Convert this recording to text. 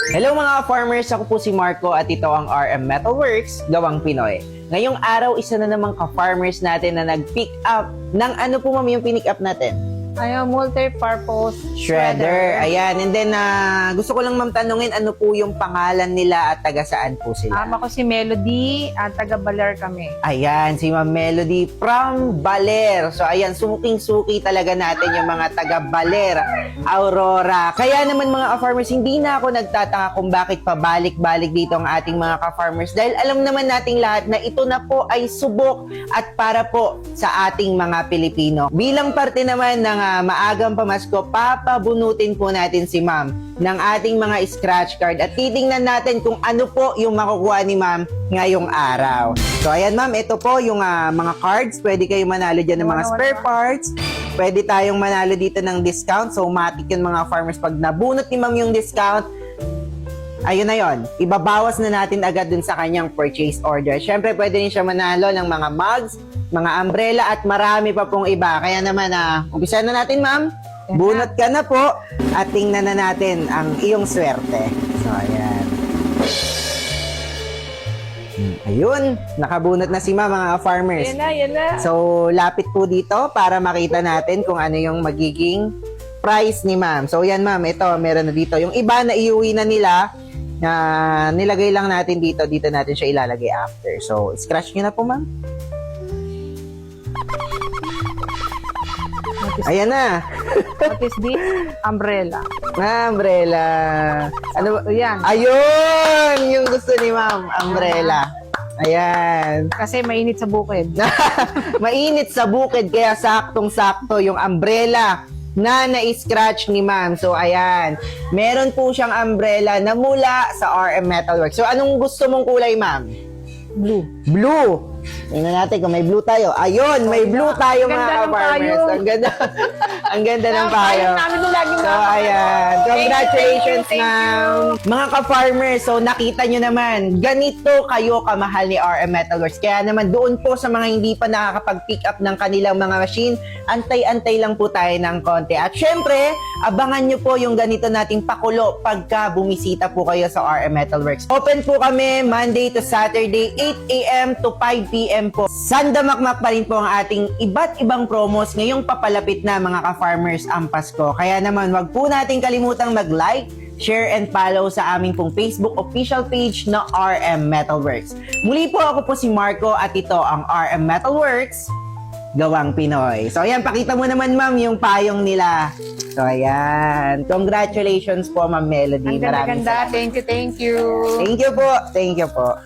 Hello mga farmers, ako po si Marco at ito ang RM Metalworks, Gawang Pinoy. Ngayong araw, isa na namang ka-farmers natin na nag-pick up ng ano po ma'am yung pinick up natin? Ayun, multi-purpose Shredder. Ayan, and then gusto ko lang ma'am tanungin ano po yung pangalan nila at taga saan po sila? Ako si Melody at taga-Baler kami. Ayan, si Ma'am Melody from Baler. So ayan, suking-suki talaga natin yung mga taga Baler, Aurora. Kaya naman mga ka-farmers, hindi na ako nagtataka kung bakit pabalik-balik dito ang ating mga ka-farmers dahil alam naman nating lahat na ito na po ay subok at para po sa ating mga Pilipino. Bilang parte naman ng maagang pamasko, papabunutin po natin si Ma'am ng ating mga scratch card at titingnan natin kung ano po yung makukuha ni Ma'am ngayong araw. So ayan Ma'am, ito po yung mga cards. Pwede kayo manalo dyan ng mga spare parts. Pwede tayong manalo dito ng discount. So matik yun mga farmers. Pag nabunot ni Ma'am yung discount, ayun na yun. Ibabawas na natin agad dun sa kanyang purchase order. Siyempre, pwede rin siya manalo ng mga mugs, mga umbrella, at marami pa pong iba. Kaya naman, umpisa na natin, Ma'am. Bunot ka na po at tingnan na natin ang iyong swerte. So, ayan. Ayun, nakabunot na si Ma'am, mga farmers. Yan na. So, lapit po dito para makita natin kung ano yung magiging price ni Ma'am. So, yan Ma'am, ito, meron na dito. Yung iba na iuwi na nila, nilagay lang natin dito. Dito natin siya ilalagay after. So, scratch nyo na po, Ma'am. Ayan na. What is this? Umbrella. Umbrella. Ano ba? Yan. Ayun! Yung gusto ni Ma'am. Umbrella. Ayan. Kasi mainit sa bukid. Mainit sa bukid, kaya saktong-sakto yung umbrella na na-scratch ni Ma'am. So, ayan. Meron po siyang umbrella na mula sa RM Metalworks. So, anong gusto mong kulay, Ma'am? Blue. Blue. Tingnan natin kung may blue tayo. Ayun, may blue tayo mga ka-farmers. Ang ganda. Ang ganda ng payo. So, ayan. Congratulations, ma'am. Mga ka-farmers, so nakita nyo naman, ganito kayo kamahal ni RM Metalworks. Kaya naman doon po sa mga hindi pa nakakapag-pick up ng kanilang mga machine, antay-antay lang po tayo ng konti. At syempre, abangan nyo po yung ganito nating pakulo pagka bumisita po kayo sa RM Metalworks. Open po kami Monday to Saturday, 8 a.m. to 5 p.m. po. Sandamakmak pa rin po ang ating iba't ibang promos ngayong papalapit na mga ka-farmers ang Pasko. Kaya naman, wag po natin kalimutang mag-like, share, and follow sa aming pong Facebook official page na RM Metalworks. Muli po, ako po si Marco at ito ang RM Metalworks, Gawang Pinoy. So ayan, pakita mo naman Ma'am yung payong nila. So ayan, congratulations po Ma'am Melody. Ang ganda-ganda. Thank you. Thank you po. Thank you po.